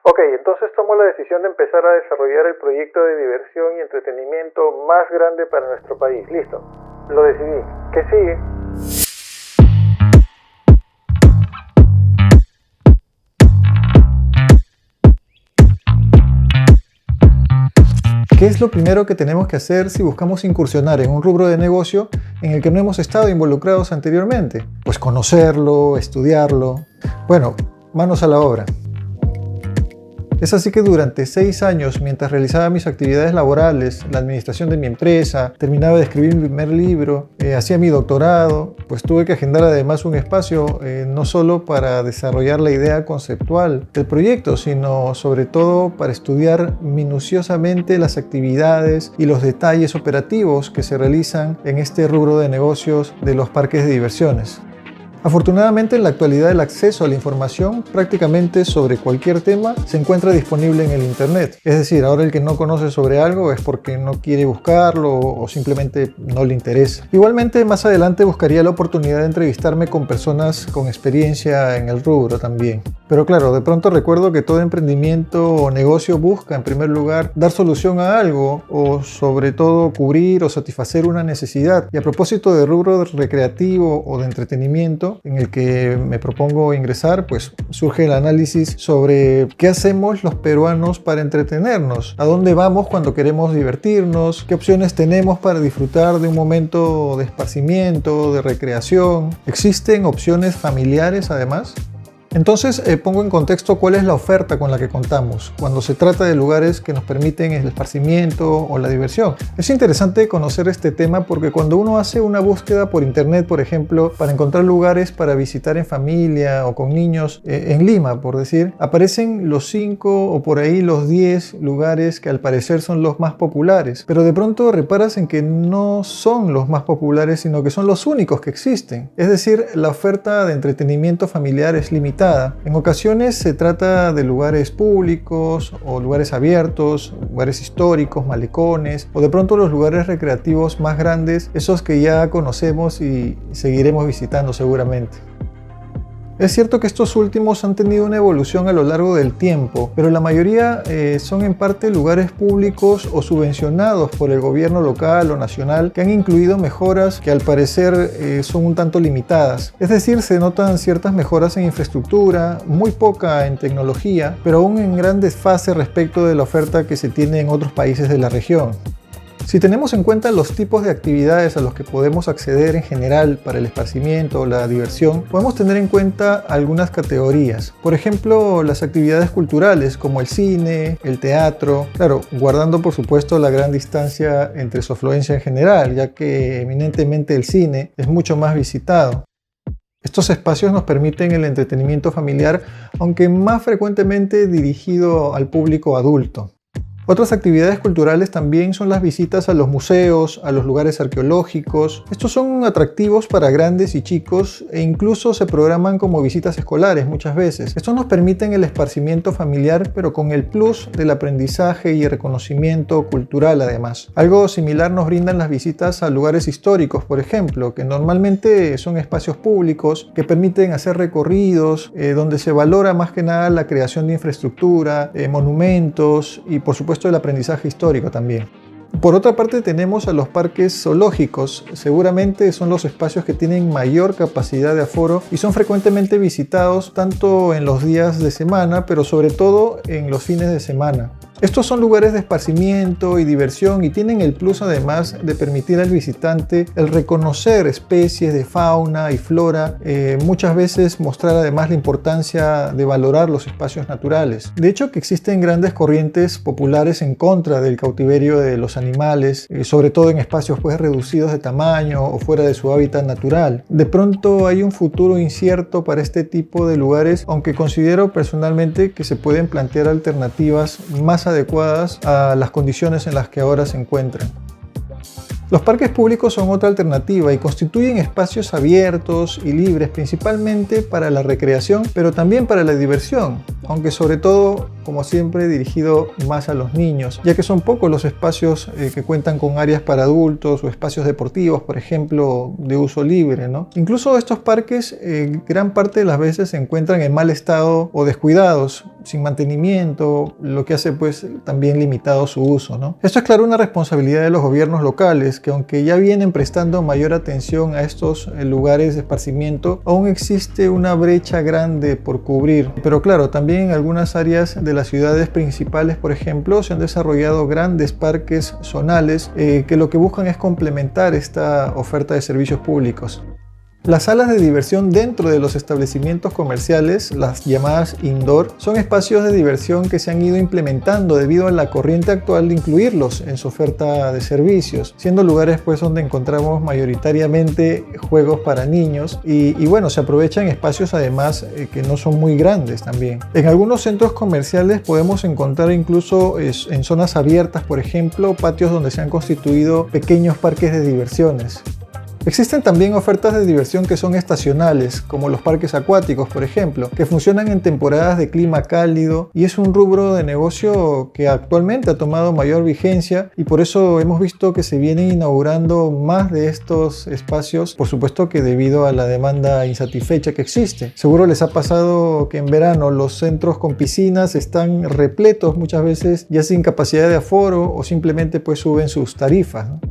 Ok, entonces tomo la decisión de empezar a desarrollar el proyecto de diversión y entretenimiento más grande para nuestro país. Listo, lo decidí. ¿Qué sigue? ¿Qué es lo primero que tenemos que hacer si buscamos incursionar en un rubro de negocio en el que no hemos estado involucrados anteriormente? Pues conocerlo, estudiarlo. Bueno, manos a la obra. Es así que durante 6 años, mientras realizaba mis actividades laborales, la administración de mi empresa, terminaba de escribir mi primer libro, hacía mi doctorado, pues tuve que agendar además un espacio no solo para desarrollar la idea conceptual del proyecto, sino sobre todo para estudiar minuciosamente las actividades y los detalles operativos que se realizan en este rubro de negocios de los parques de diversiones. Afortunadamente, en la actualidad el acceso a la información prácticamente sobre cualquier tema se encuentra disponible en el Internet. Es decir, ahora el que no conoce sobre algo es porque no quiere buscarlo o simplemente no le interesa. Igualmente, más adelante buscaría la oportunidad de entrevistarme con personas con experiencia en el rubro también. Pero claro, de pronto recuerdo que todo emprendimiento o negocio busca en primer lugar dar solución a algo o sobre todo cubrir o satisfacer una necesidad. Y a propósito de rubro recreativo o de entretenimiento en el que me propongo ingresar, pues surge el análisis sobre qué hacemos los peruanos para entretenernos, a dónde vamos cuando queremos divertirnos, qué opciones tenemos para disfrutar de un momento de esparcimiento, de recreación. ¿Existen opciones familiares además? Entonces pongo en contexto cuál es la oferta con la que contamos cuando se trata de lugares que nos permiten el esparcimiento o la diversión. Es interesante conocer este tema porque cuando uno hace una búsqueda por internet, por ejemplo, para encontrar lugares para visitar en familia o con niños en Lima, por decir, aparecen los 5 o por ahí los 10 lugares que al parecer son los más populares. Pero de pronto reparas en que no son los más populares, sino que son los únicos que existen. Es decir, la oferta de entretenimiento familiar es limitada. En ocasiones se trata de lugares públicos o lugares abiertos, lugares históricos, malecones o de pronto los lugares recreativos más grandes, esos que ya conocemos y seguiremos visitando seguramente. Es cierto que estos últimos han tenido una evolución a lo largo del tiempo, pero la mayoría son en parte lugares públicos o subvencionados por el gobierno local o nacional que han incluido mejoras que al parecer son un tanto limitadas. Es decir, se notan ciertas mejoras en infraestructura, muy poca en tecnología, pero aún en gran desfase respecto de la oferta que se tiene en otros países de la región. Si tenemos en cuenta los tipos de actividades a los que podemos acceder en general para el esparcimiento o la diversión, podemos tener en cuenta algunas categorías. Por ejemplo, las actividades culturales como el cine, el teatro, claro, guardando por supuesto la gran distancia entre su afluencia en general, ya que eminentemente el cine es mucho más visitado. Estos espacios nos permiten el entretenimiento familiar, aunque más frecuentemente dirigido al público adulto. Otras actividades culturales también son las visitas a los museos, a los lugares arqueológicos. Estos son atractivos para grandes y chicos e incluso se programan como visitas escolares muchas veces. Estos nos permiten el esparcimiento familiar, pero con el plus del aprendizaje y el reconocimiento cultural además. Algo similar nos brindan las visitas a lugares históricos, por ejemplo, que normalmente son espacios públicos que permiten hacer recorridos, donde se valora más que nada la creación de infraestructura, monumentos y por supuesto el aprendizaje histórico también. Por otra parte tenemos a los parques zoológicos. Seguramente son los espacios que tienen mayor capacidad de aforo y son frecuentemente visitados tanto en los días de semana, pero sobre todo en los fines de semana. Estos son lugares de esparcimiento y diversión y tienen el plus además de permitir al visitante el reconocer especies de fauna y flora, muchas veces mostrar además la importancia de valorar los espacios naturales. De hecho que existen grandes corrientes populares en contra del cautiverio de los animales, sobre todo en espacios pues reducidos de tamaño o fuera de su hábitat natural. De pronto hay un futuro incierto para este tipo de lugares, aunque considero personalmente que se pueden plantear alternativas más adecuadas a las condiciones en las que ahora se encuentran. Los parques públicos son otra alternativa y constituyen espacios abiertos y libres principalmente para la recreación, pero también para la diversión, aunque sobre todo como siempre dirigido más a los niños, ya que son pocos los espacios que cuentan con áreas para adultos o espacios deportivos, por ejemplo, de uso libre, ¿no? Incluso estos parques gran parte de las veces se encuentran en mal estado o descuidados, sin mantenimiento, lo que hace pues también limitado su uso, ¿no? Esto es claro una responsabilidad de los gobiernos locales, que aunque ya vienen prestando mayor atención a estos lugares de esparcimiento, aún existe una brecha grande por cubrir. Pero claro, también en algunas áreas de las ciudades principales, por ejemplo, se han desarrollado grandes parques zonales que lo que buscan es complementar esta oferta de servicios públicos. Las salas de diversión dentro de los establecimientos comerciales, las llamadas indoor, son espacios de diversión que se han ido implementando debido a la corriente actual de incluirlos en su oferta de servicios, siendo lugares pues donde encontramos mayoritariamente juegos para niños y bueno, se aprovechan espacios además que no son muy grandes también. En algunos centros comerciales podemos encontrar incluso en zonas abiertas, por ejemplo, patios donde se han constituido pequeños parques de diversiones. Existen también ofertas de diversión que son estacionales, como los parques acuáticos, por ejemplo, que funcionan en temporadas de clima cálido y es un rubro de negocio que actualmente ha tomado mayor vigencia y por eso hemos visto que se vienen inaugurando más de estos espacios, por supuesto que debido a la demanda insatisfecha que existe. Seguro les ha pasado que en verano los centros con piscinas están repletos muchas veces ya sin capacidad de aforo o simplemente pues suben sus tarifas, ¿no?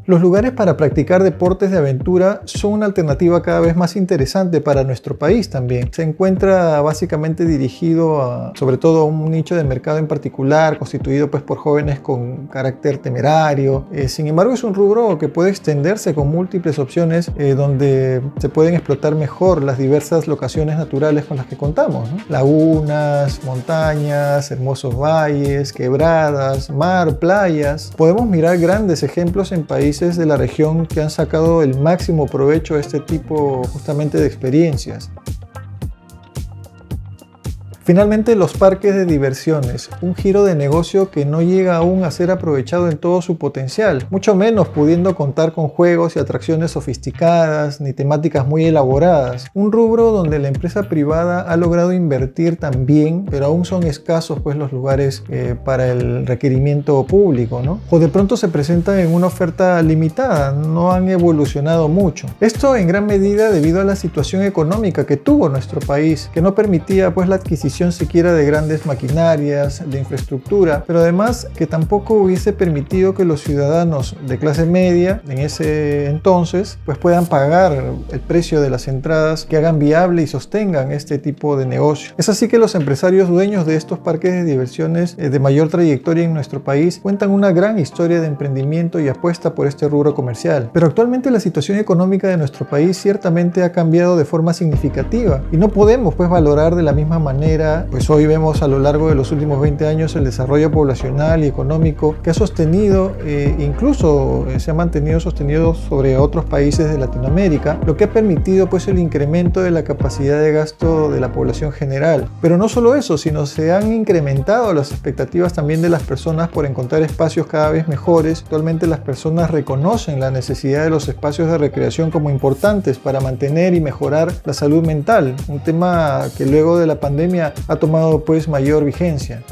Los lugares para practicar deportes de aventura son una alternativa cada vez más interesante para nuestro país también. Se encuentra básicamente dirigido sobre todo a un nicho de mercado en particular, constituido pues por jóvenes con carácter temerario. Sin embargo, es un rubro que puede extenderse con múltiples opciones donde se pueden explotar mejor las diversas locaciones naturales con las que contamos, ¿no? Lagunas, montañas, hermosos valles, quebradas, mar, playas. Podemos mirar grandes ejemplos en países de la región que han sacado el máximo provecho a este tipo justamente de experiencias. Finalmente, los parques de diversiones, un giro de negocio que no llega aún a ser aprovechado en todo su potencial, mucho menos pudiendo contar con juegos y atracciones sofisticadas ni temáticas muy elaboradas. Un rubro donde la empresa privada ha logrado invertir también, pero aún son escasos pues los lugares para el requerimiento público, ¿no? O de pronto se presentan en una oferta limitada, no han evolucionado mucho. Esto en gran medida debido a la situación económica que tuvo nuestro país, que no permitía pues la adquisición siquiera de grandes maquinarias, de infraestructura, pero además que tampoco hubiese permitido que los ciudadanos de clase media en ese entonces pues puedan pagar el precio de las entradas que hagan viable y sostengan este tipo de negocio. Es así que los empresarios dueños de estos parques de diversiones de mayor trayectoria en nuestro país cuentan una gran historia de emprendimiento y apuesta por este rubro comercial. Pero actualmente la situación económica de nuestro país ciertamente ha cambiado de forma significativa y no podemos pues valorar de la misma manera. Pues hoy vemos a lo largo de los últimos 20 años el desarrollo poblacional y económico que ha sostenido, incluso se ha mantenido sostenido sobre otros países de Latinoamérica, lo que ha permitido pues el incremento de la capacidad de gasto de la población general. Pero no solo eso, sino se han incrementado las expectativas también de las personas por encontrar espacios cada vez mejores. Actualmente las personas reconocen la necesidad de los espacios de recreación como importantes para mantener y mejorar la salud mental, un tema que luego de la pandemia ha tomado pues mayor vigencia.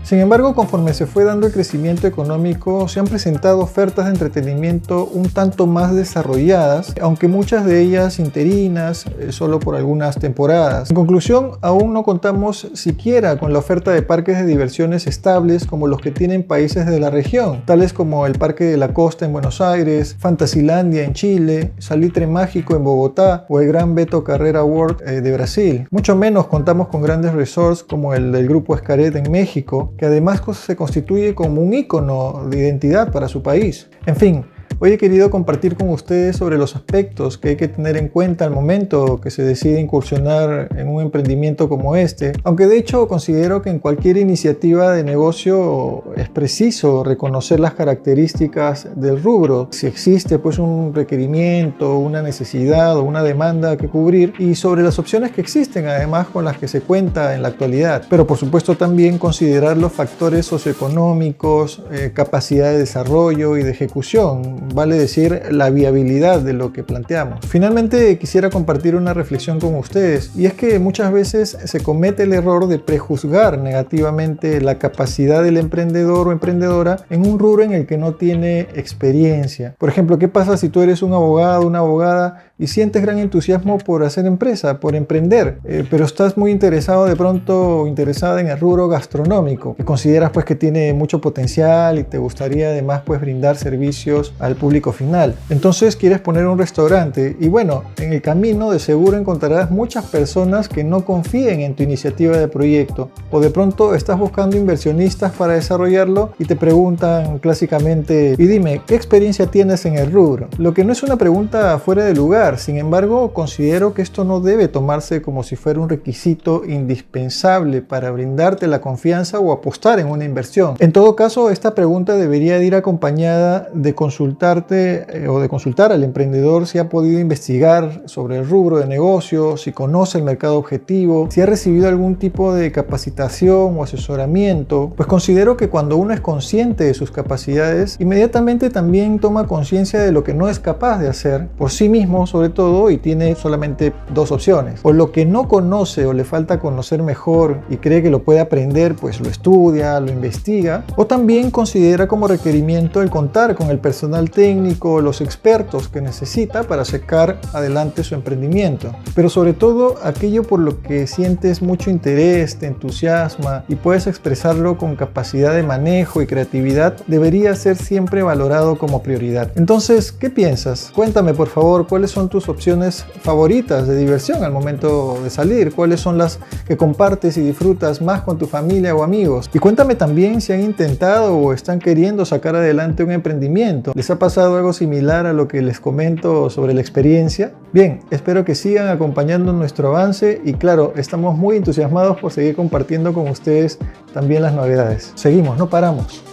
Sin embargo, conforme se fue dando el crecimiento económico, se han presentado ofertas de entretenimiento un tanto más desarrolladas, aunque muchas de ellas interinas, solo por algunas temporadas. En conclusión, aún no contamos siquiera con la oferta de parques de diversiones estables como los que tienen países de la región, tales como el Parque de la Costa en Buenos Aires, Fantasilandia en Chile, Salitre Mágico en Bogotá o el Gran Beto Carrera World de Brasil. Mucho menos contamos con grandes resorts como el del Grupo Xcaret en México, que además se constituye como un ícono de identidad para su país. En fin, hoy he querido compartir con ustedes sobre los aspectos que hay que tener en cuenta al momento que se decide incursionar en un emprendimiento como este, aunque de hecho considero que en cualquier iniciativa de negocio es preciso reconocer las características del rubro, si existe pues un requerimiento, una necesidad o una demanda que cubrir y sobre las opciones que existen además con las que se cuenta en la actualidad, pero por supuesto también considerar los factores socioeconómicos, capacidad de desarrollo y de ejecución, vale decir, la viabilidad de lo que planteamos. Finalmente, quisiera compartir una reflexión con ustedes, y es que muchas veces se comete el error de prejuzgar negativamente la capacidad del emprendedor o emprendedora en un rubro en el que no tiene experiencia. Por ejemplo, ¿qué pasa si tú eres un abogado, una abogada y sientes gran entusiasmo por hacer empresa, por emprender, pero estás muy interesado de pronto, interesada en el rubro gastronómico, que consideras pues que tiene mucho potencial y te gustaría además pues brindar servicios al público final? Entonces quieres poner un restaurante y bueno, en el camino de seguro encontrarás muchas personas que no confíen en tu iniciativa de proyecto, o de pronto estás buscando inversionistas para desarrollarlo y te preguntan clásicamente: y dime, ¿qué experiencia tienes en el rubro? Lo que no es una pregunta fuera de lugar. Sin embargo, considero que esto no debe tomarse como si fuera un requisito indispensable para brindarte la confianza o apostar en una inversión. En todo caso, esta pregunta debería de ir acompañada de consultarte o de consultar al emprendedor si ha podido investigar sobre el rubro de negocio, si conoce el mercado objetivo, si ha recibido algún tipo de capacitación o asesoramiento. Pues considero que cuando uno es consciente de sus capacidades, inmediatamente también toma conciencia de lo que no es capaz de hacer por sí mismo, sobre todo, y tiene solamente dos opciones: o lo que no conoce o le falta conocer mejor y cree que lo puede aprender, pues lo estudia, lo investiga, o también considera como requerimiento el contar con el personal técnico, los expertos que necesita para sacar adelante su emprendimiento. Pero sobre todo, aquello por lo que sientes mucho interés, te entusiasma y puedes expresarlo con capacidad de manejo y creatividad, debería ser siempre valorado como prioridad. Entonces, ¿qué piensas? Cuéntame por favor cuáles son tus opciones favoritas de diversión al momento de salir, cuáles son las que compartes y disfrutas más con tu familia o amigos. Y cuéntame también si han intentado o están queriendo sacar adelante un emprendimiento. ¿Les ha pasado algo similar a lo que les comento sobre la experiencia? Bien, espero que sigan acompañando nuestro avance y claro, estamos muy entusiasmados por seguir compartiendo con ustedes también las novedades. Seguimos, no paramos.